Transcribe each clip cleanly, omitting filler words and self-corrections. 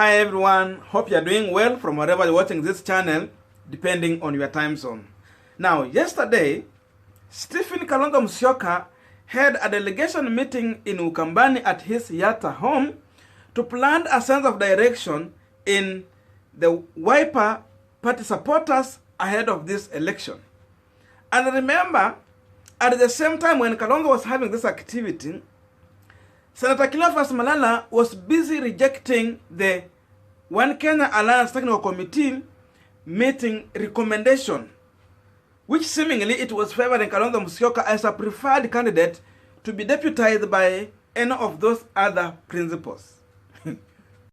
Hi everyone, hope you're doing well from wherever you're watching this channel, depending on your time zone. Now, yesterday, Stephen Kalonzo Musyoka had a delegation meeting in Ukambani at his Yatta home to plant a sense of direction in the Wiper party supporters ahead of this election. And remember, at the same time when Kalonzo was having this activity, Senator Cleophas Malala was busy rejecting the One Kenya Alliance Technical Committee meeting recommendation, which seemingly it was favoring Kalonzo Musyoka as a preferred candidate to be deputized by any of those other principals.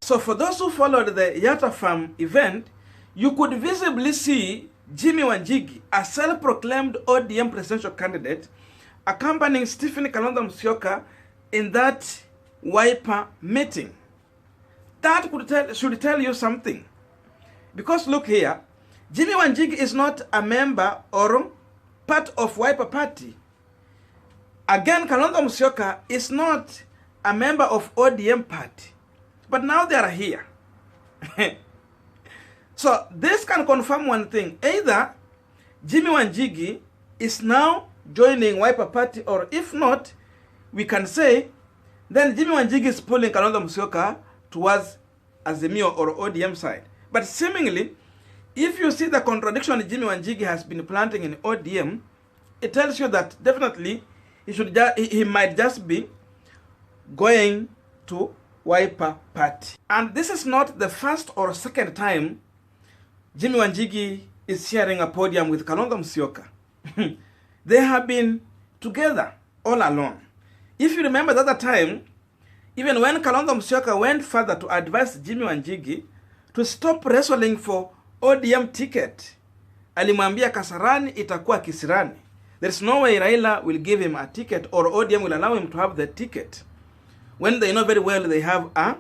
So for those who followed the Yatta Farm event, you could visibly see Jimmy Wanjigi, a self-proclaimed ODM presidential candidate, accompanying Stephen Kalonzo Musyoka in that Wiper meeting. That should tell you something. Because look here, Jimmy Wanjigi is not a member or part of Wiper party. Again, Kalonzo Musyoka is not a member of ODM party. But now they are here. So this can confirm one thing. Either Jimmy Wanjigi is now joining Wiper party, or if not, we can say then Jimmy Wanjigi is pulling Kalonzo Musyoka towards Azimio or ODM side. But seemingly, if you see the contradiction Jimmy Wanjigi has been planting in ODM, it tells you that definitely he might just be going to Wiper party. And this is not the first or second time Jimmy Wanjigi is sharing a podium with Kalonzo Musyoka. They have been together all along. If you remember the other time, even when Kalonzo Musyoka went further to advise Jimmy Wanjigi to stop wrestling for ODM ticket, alimwambia Kasarani itakuwa Kisirani. There's no way Raila will give him a ticket or ODM will allow him to have the ticket when they know very well they have a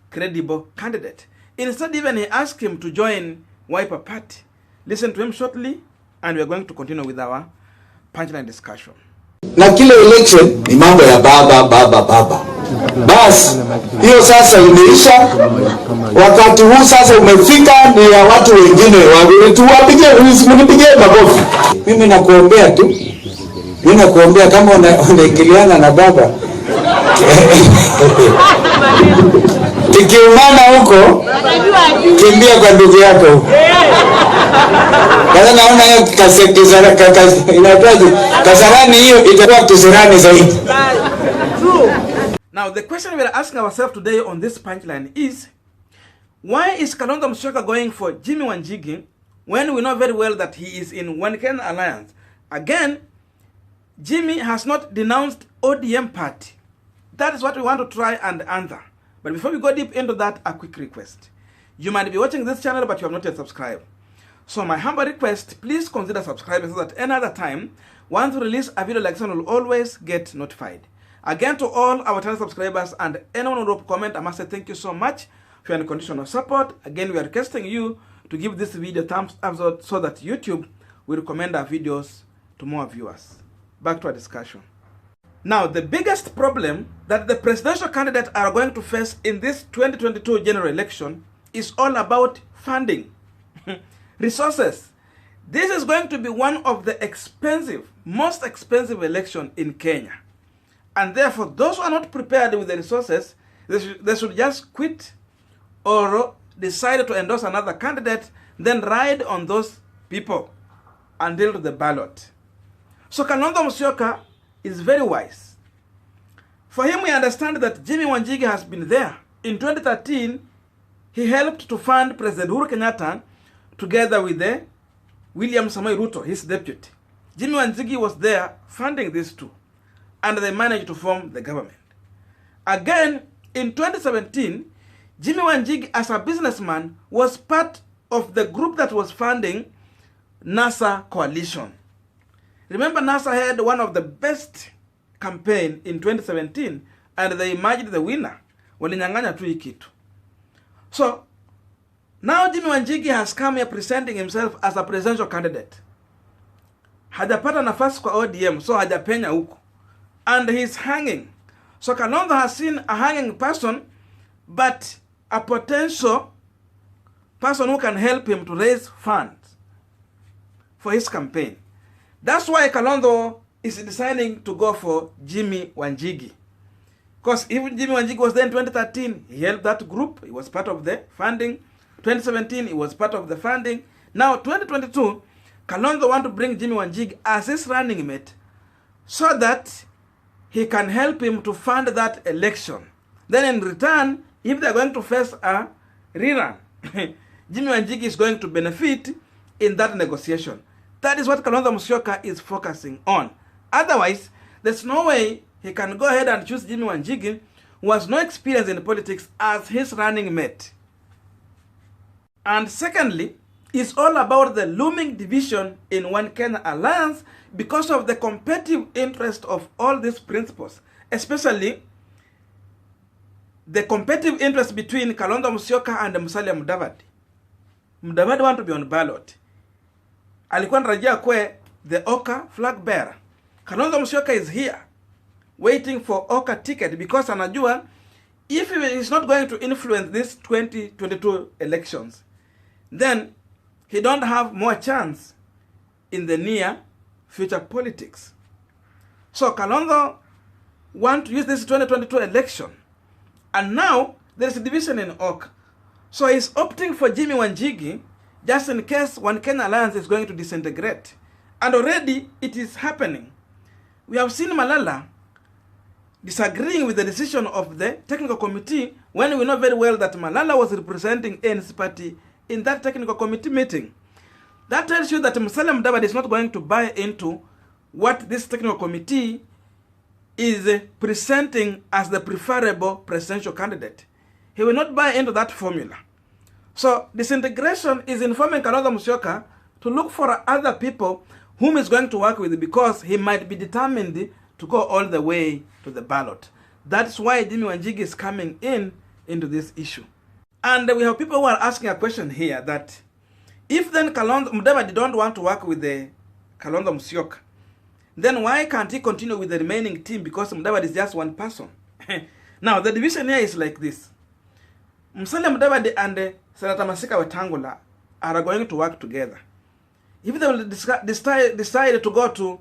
credible candidate. Instead, even he asked him to join Wiper party. Listen to him shortly, and we're going to continue with our punchline discussion. Na kile election ni mambo ya baba. Bas, hiyo sasa imeisha. Wakati huu sasa umefika ni ya watu wengine. Mnipigie makofi. Mimi nakuombea tu. Mimi nakuombea kama unaingiliana na baba. Tikiumana huko, kimbia kwa ndugu yako. Sasa naona hiyo Kasarani hiyo itakuwa Kisirani zaidi. Now the question we are asking ourselves today on this punchline is, why is Kalonzo Musyoka going for Jimmy Wanjigi when we know very well that he is in One Kenya Alliance? Again, Jimmy has not denounced ODM party. That is what we want to try and answer. But before we go deep into that, a quick request. You might be watching this channel but you have not yet subscribed. So my humble request, please consider subscribing so that any other time, once we release a video like this, will always get notified. Again, to all our channel subscribers and anyone who wrote comment, I must say thank you so much for your unconditional support. Again, we are requesting you to give this video thumbs up so that YouTube will recommend our videos to more viewers. Back to our discussion. Now, the biggest problem that the presidential candidates are going to face in this 2022 general election is all about funding. Resources. This is going to be one of the most expensive elections in Kenya. And therefore, those who are not prepared with the resources, they should just quit or decide to endorse another candidate, then ride on those people until the ballot. So Kalonzo Musyoka is very wise. For him, we understand that Jimmy Wanjigi has been there. In 2013, he helped to fund President Uhuru Kenyatta together with William Samoei Ruto, his deputy. Jimmy Wanjigi was there funding these two, and they managed to form the government. Again, in 2017, Jimmy Wanjigi, as a businessman, was part of the group that was funding NASA coalition. Remember, NASA had one of the best campaign in 2017, and they emerged the winner. Walinyang'anya tu hii kitu. So, now Jimmy Wanjigi has come here presenting himself as a presidential candidate. Hajapata nafasi kwa ODM, so hajapenya huko. And he's hanging. So Kalonzo has seen a hanging person, but a potential person who can help him to raise funds for his campaign. That's why Kalonzo is deciding to go for Jimmy Wanjigi. Because even Jimmy Wanjigi was there in 2013, he helped that group, he was part of the funding. 2017, he was part of the funding. Now, 2022, Kalonzo wants to bring Jimmy Wanjigi as his running mate so that he can help him to fund that election. Then in return, if they're going to face a rerun, Jimmy Wanjigi is going to benefit in that negotiation. That is what Kalonzo Musyoka is focusing on. Otherwise, there's no way he can go ahead and choose Jimmy Wanjigi, who has no experience in politics, as his running mate. And secondly, it's all about the looming division in One Kenya Alliance because of the competitive interest of all these principles, especially the competitive interest between Kalonzo Musyoka and Musalia Mudavadi. Mudavadi want to be on ballot. Alikuwa anarajia kwe the Oka flag bearer. Kalonzo Musyoka is here waiting for Oka ticket because anajua if he is not going to influence these 2022 elections, then he don't have more chance in the near future politics. So Kalonzo want to use this 2022 election, and now there is a division in Oka. So he's opting for Jimmy Wanjigi just in case One Kenya Alliance is going to disintegrate. And already it is happening. We have seen Malala disagreeing with the decision of the technical committee when we know very well that Malala was representing ANC party in that technical committee meeting. That tells you that Musalia Mudavadi is not going to buy into what this technical committee is presenting as the preferable presidential candidate. He will not buy into that formula. So disintegration is informing Kalonzo Musyoka to look for other people whom he's going to work with because he might be determined to go all the way to the ballot. That's why Jimmy Wanjigi is coming into this issue. And we have people who are asking a question here that if then Kalonzo Mudavadi don't want to work with the Kalonzo Musyoka, then why can't he continue with the remaining team because Mudavadi is just one person? Now the division here is like this. Musalia Mudavadi and Senator Masika Wetangula are going to work together. If they will decide to go to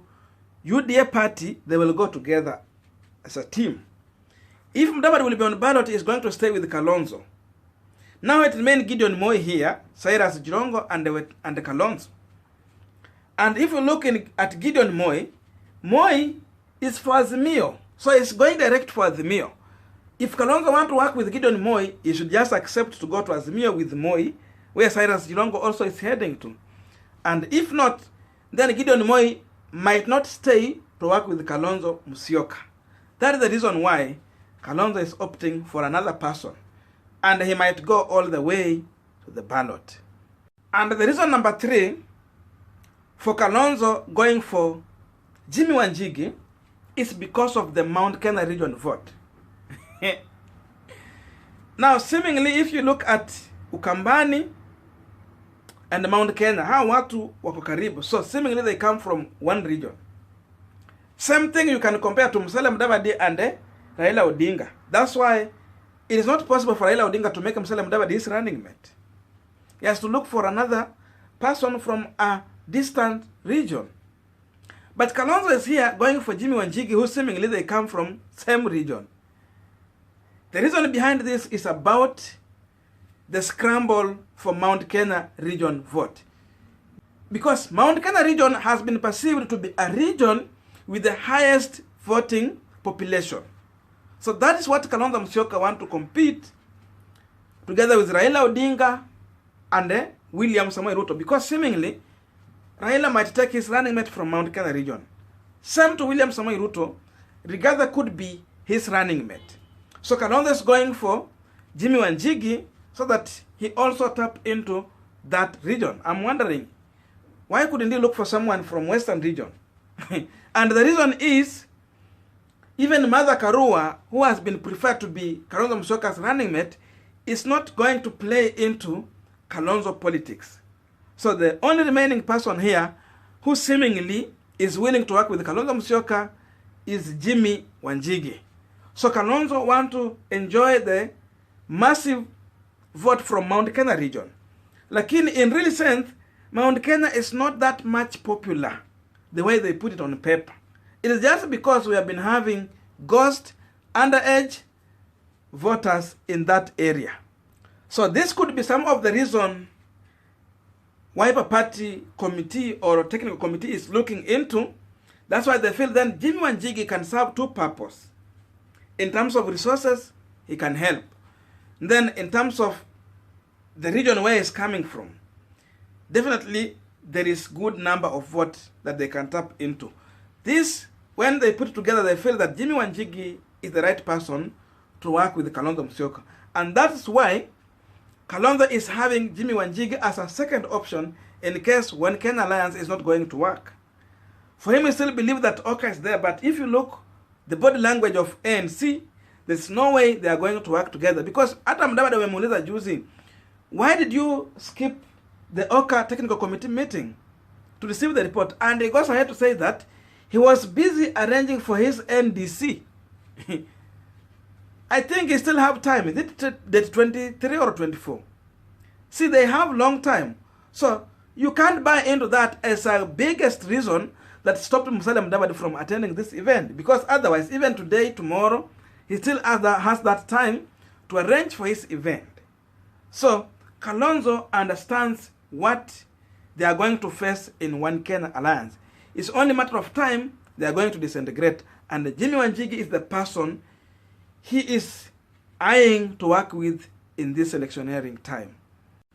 UDA party, they will go together as a team. If Mudavadi will be on ballot, he is going to stay with Kalonzo. Now it remains Gideon Moi here, Cyrus Jirongo and Kalonzo. And if you look at Gideon Moi, Moi is for Azimio. So he's going direct for Azimio. If Kalonzo want to work with Gideon Moi, he should just accept to go to Azimio with Moi, where Cyrus Jirongo also is heading to. And if not, then Gideon Moi might not stay to work with Kalonzo Musyoka. That is the reason why Kalonzo is opting for another person. And he might go all the way to the ballot. And the reason number 3 for Kalonzo going for Jimmy Wanjigi is because of the Mount Kenya region vote. Now, seemingly, if you look at Ukambani and Mount Kenya, how watu wako karibu. So, seemingly, they come from one region. Same thing you can compare to Musalia Mudavadi and Raila Odinga. That's why it is not possible for Raila Odinga to make Musalia Mudavadi his running mate. He has to look for another person from a distant region. But Kalonzo is here going for Jimmy Wanjigi, who seemingly they come from same region. The reason behind this is about the scramble for Mount Kenya region vote. Because Mount Kenya region has been perceived to be a region with the highest voting population. So that is what Kalonzo Musyoka want to compete together with Raila Odinga and William Samoei Ruto. Because seemingly, Raila might take his running mate from Mount Kenya region. Same to William Samoei Ruto, Rigathi could be his running mate. So Kalonzo is going for Jimmy Wanjigi so that he also tap into that region. I'm wondering, why couldn't he look for someone from Western region? And the reason is, even Martha Karua, who has been preferred to be Kalonzo Musyoka's running mate, is not going to play into Kalonzo politics. So the only remaining person here who seemingly is willing to work with Kalonzo Musyoka is Jimmy Wanjigi. So Kalonzo want to enjoy the massive vote from Mount Kenya region. Lakini in real sense, Mount Kenya is not that much popular the way they put it on paper. It is just because we have been having ghost, underage voters in that area. So this could be some of the reason Wiper Party committee or technical committee is looking into. That's why they feel then Jimmy Wanjigi can serve two purposes. In terms of resources, he can help. Then in terms of the region where he's coming from, definitely there is good number of votes that they can tap into. This, when they put it together, they feel that Jimmy Wanjigi is the right person to work with Kalonzo Musyoka. And that's why Kalonzo is having Jimmy Wanjigi as a second option in case One Kenya Alliance is not going to work. For him, he still believes that Oka is there, but if you look the body language of ANC, there's no way they are going to work together. Because hata Mudavadi wamemuuliza juzi, why did you skip the Oka technical committee meeting to receive the report? And he goes ahead to say that he was busy arranging for his NDC. I think he still have time. Is it date 23 or 24? See, they have long time. So you can't buy into that as a biggest reason that stopped Musalia Mudavadi from attending this event. Because otherwise, even today, tomorrow, he still has that time to arrange for his event. So Kalonzo understands what they are going to face in One Kenya Alliance. It's only a matter of time they are going to disintegrate. And Jimmy Wanjigi is the person he is eyeing to work with in this electioneering time.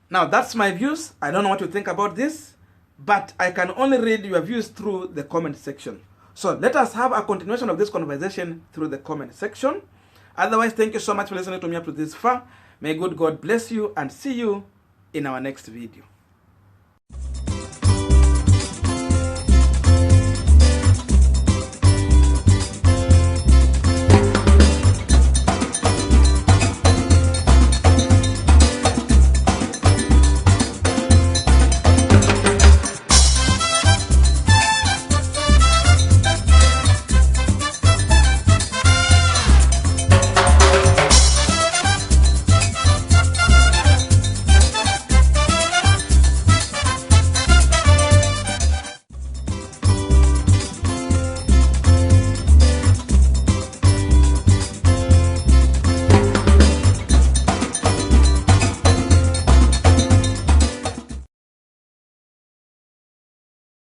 Now, that's my views. I don't know what you think about this, but I can only read your views through the comment section. So let us have a continuation of this conversation through the comment section. Otherwise, thank you so much for listening to me up to this far. May good God bless you and see you in our next video.